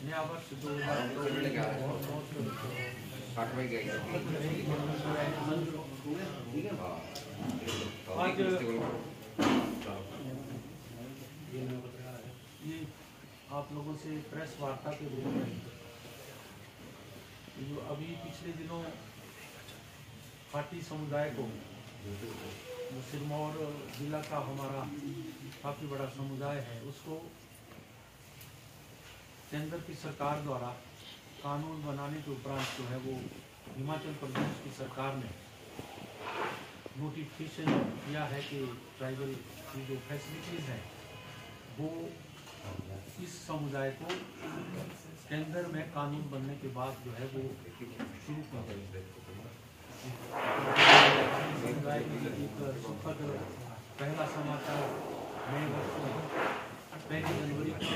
नया वर्ष 2022 ये आप लोगों से प्रेस वार्ता के रूप में जो अभी पिछले दिनों हाटी समुदाय को सिरमौर जिला का हमारा काफ़ी बड़ा समुदाय है, उसको केंद्र की सरकार द्वारा कानून बनाने के उपरांत जो है वो हिमाचल प्रदेश की सरकार ने नोटिफिकेशन दिया है कि ट्राइबल की जो फैसिलिटीज़ हैं वो इस समुदाय को केंद्र में कानून बनने के बाद जो है वो शुरू कर देंगे। समुदाय के लिए एक सुखद पहला समाचार नए वर्ष में 1 जनवरी को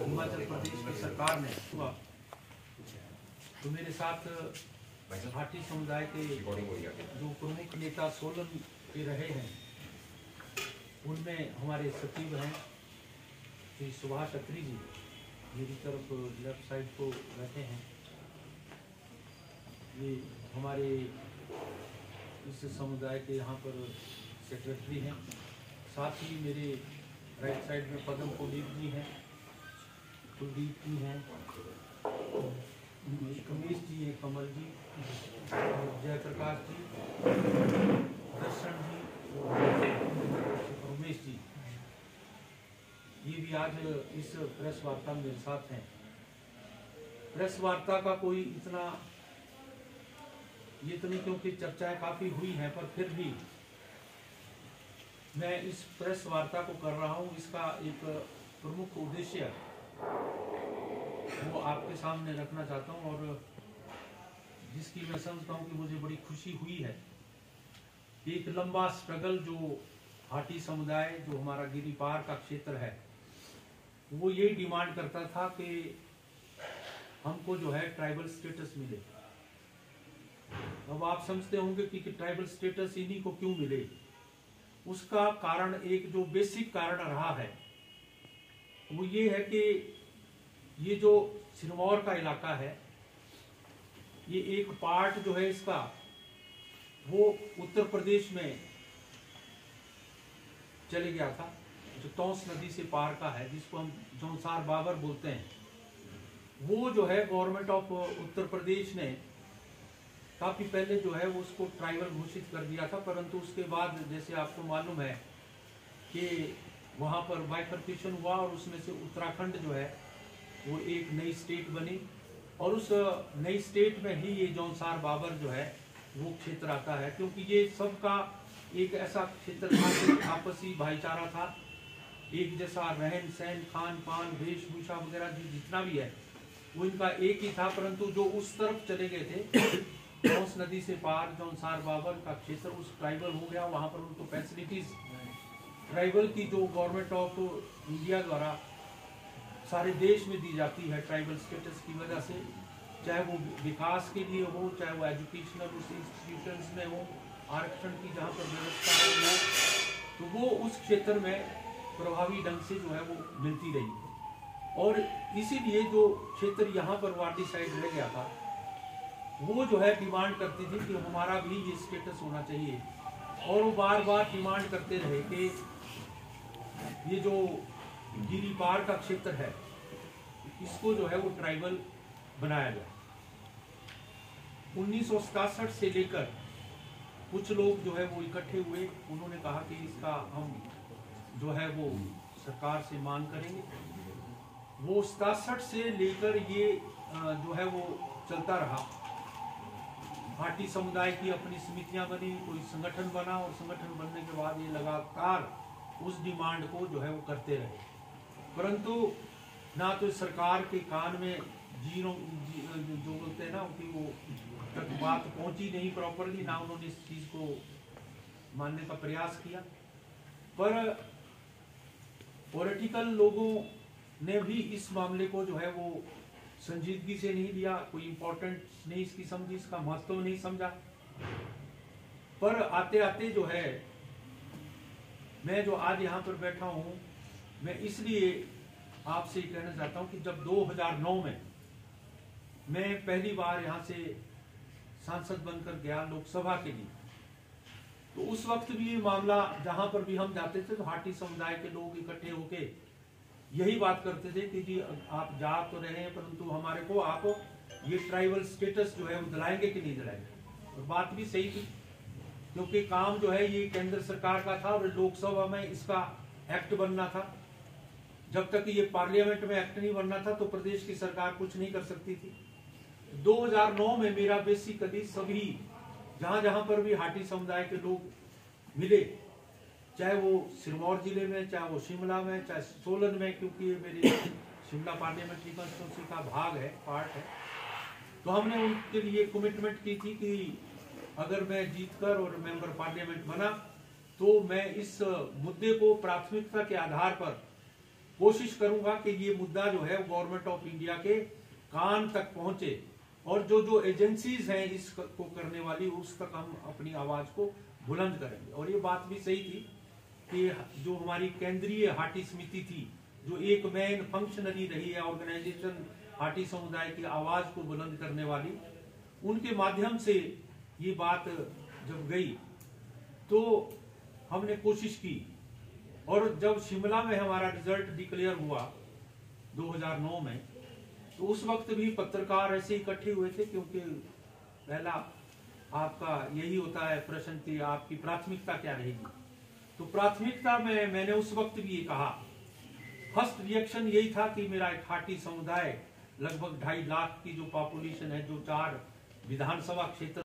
हिमाचल प्रदेश की सरकार ने हुआ। तो मेरे साथ हाटी समुदाय के जो प्रमुख नेता सोलन के रहे हैं, उनमें हमारे सचिव हैं श्री सुभाष अत्री जी, मेरी तरफ लेफ्ट साइड को बैठे हैं। ये हमारे इस समुदाय के यहाँ पर सेक्रेटरी हैं। साथ ही मेरे राइट साइड में पदम कुलदीप जी हैं, कुलदीप जी हैं, कमेश जी हैं, कमल जी, जयप्रकाश जी, दर्शन जी, उमेश जी, ये भी आज इस प्रेस वार्ता में मेरे साथ हैं। प्रेस वार्ता का कोई इतना ये तो नहीं, क्योंकि चर्चाएं काफी हुई हैं, पर फिर भी मैं इस प्रेस वार्ता को कर रहा हूं। इसका एक प्रमुख उद्देश्य वो आपके सामने रखना चाहता हूं, और जिसकी मैं समझता हूं कि मुझे बड़ी खुशी हुई है। एक लंबा स्ट्रगल जो हाटी समुदाय, जो हमारा गिरिपार का क्षेत्र है, वो ये डिमांड करता था कि हमको जो है ट्राइबल स्टेटस मिले। अब आप समझते होंगे कि ट्राइबल स्टेटस इन्हीं को क्यों मिले। उसका कारण, एक जो बेसिक कारण रहा है, वो ये है कि ये जो सिरमौर का इलाका है, ये एक पार्ट जो है इसका वो उत्तर प्रदेश में चले गया था, जो तौंस नदी से पार का है, जिसको हम जौनसार बाबर बोलते हैं। वो जो है गवर्नमेंट ऑफ उत्तर प्रदेश ने काफी पहले जो है वो उसको ट्राइबल घोषित कर दिया था, परंतु उसके बाद जैसे आपको मालूम है कि वहाँ पर बाइफर्केशन हुआ, और उसमें से उत्तराखंड जो है वो एक नई स्टेट बनी, और उस नई स्टेट में ही ये जौनसार बाबर जो है वो क्षेत्र आता है। क्योंकि ये सबका एक ऐसा क्षेत्र था कि आपसी भाईचारा था, एक जैसा रहन सहन, खान पान, वेशभूषा वगैरह जितना भी है वो इनका एक ही था। परंतु जो उस तरफ चले गए थे, तौंस नदी से पार जौनसार बाबर का क्षेत्र उस ट्राइबल हो गया। वहाँ पर उनको फैसिलिटीज ट्राइबल की जो गवर्नमेंट ऑफ इंडिया द्वारा सारे देश में दी जाती है ट्राइबल स्टेटस की वजह से, चाहे वो विकास के लिए हो, चाहे वो एजुकेशनल उस इंस्टीट्यूशंस में हो, आरक्षण की जहाँ पर व्यवस्था हो, तो वो उस क्षेत्र में प्रभावी ढंग से जो है वो मिलती रही। और इसीलिए जो क्षेत्र यहाँ पर वादी साइड रह गया था, वो जो है डिमांड करती थी कि हमारा भी ये स्टेटस होना चाहिए। और वो बार बार डिमांड करते रहे कि ये जो गिरिपार का क्षेत्र है, इसको जो है वो ट्राइबल बनाया जाए। 1967 से लेकर कुछ लोग जो है वो इकट्ठे हुए, उन्होंने कहा कि इसका हम जो है वो सरकार से मांग करेंगे। वो 67 से लेकर ये जो है वो चलता रहा। हाटी समुदाय की अपनी समितियां बनी, कोई संगठन बना, और संगठन बनने के बाद ये लगातार उस डिमांड को जो है वो करते रहे। परंतु ना तो सरकार के कान में जो बोलते हैं ना कि वो तक बात पहुंची नहीं प्रॉपरली, ना उन्होंने इस चीज को मानने का प्रयास किया। पर पॉलिटिकल लोगों ने भी इस मामले को जो है वो संजीदगी से नहीं लिया, कोई इम्पोर्टेंट नहीं इसकी समझी, इसका महत्व नहीं समझा। पर आते आते जो है, मैं जो आज यहाँ पर बैठा हूँ, मैं इसलिए आपसे कहना चाहता हूं कि जब 2009 में मैं पहली बार यहां से सांसद बनकर गया लोकसभा के लिए, तो उस वक्त भी ये मामला जहां पर भी हम जाते थे तो हाटी समुदाय के लोग इकट्ठे होके यही बात करते थे कि जी आप जा तो रहे हैं परंतु हमारे को आप ये ट्राइबल स्टेटस जो है वो दिलाएंगे कि नहीं दिलाएंगे। और बात भी सही थी, क्योंकि काम जो है ये केंद्र सरकार का था और लोकसभा में इसका एक्ट बनना था। जब तक ये पार्लियामेंट में एक्ट नहीं बनना था तो प्रदेश की सरकार कुछ नहीं कर सकती थी। 2009 में मेरा बेसिकली सभी जहां जहां पर भी हाटी समुदाय के लोग मिले, चाहे वो सिरमौर जिले में, चाहे वो शिमला में, चाहे सोलन में, क्योंकि ये मेरे शिमला पार्लियामेंट्री कॉन्स्टिट्यूंसी का भाग है, पार्ट है, तो हमने उनके लिए कमिटमेंट की थी कि अगर मैं जीतकर और मेंबर पार्लियामेंट बना तो मैं इस मुद्दे को प्राथमिकता के आधार पर कोशिश करूंगा कि ये मुद्दा जो है गवर्नमेंट ऑफ इंडिया के कान तक पहुंचे और जो एजेंसीज हैं इसको करने वाली उस तक हम अपनी आवाज को बुलंद करेंगे। और ये बात भी सही थी कि जो हमारी केंद्रीय हाटी समिति थी, जो एक मेन फंक्शनरी रही है ऑर्गेनाइजेशन हाटी समुदाय की आवाज को बुलंद करने वाली, उनके माध्यम से ये बात जब गई तो हमने कोशिश की। और जब शिमला में हमारा रिजल्ट डिक्लेयर हुआ 2009 में, तो उस वक्त भी पत्रकार ऐसे इकट्ठे हुए थे, क्योंकि पहला आपका यही होता है प्रश्न कि आपकी प्राथमिकता क्या रहेगी। तो प्राथमिकता में मैंने उस वक्त भी ये कहा, फर्स्ट रिएक्शन यही था कि मेरा एक हाटी समुदाय लगभग 2.5 लाख की जो पॉपुलेशन है, जो 4 विधानसभा क्षेत्र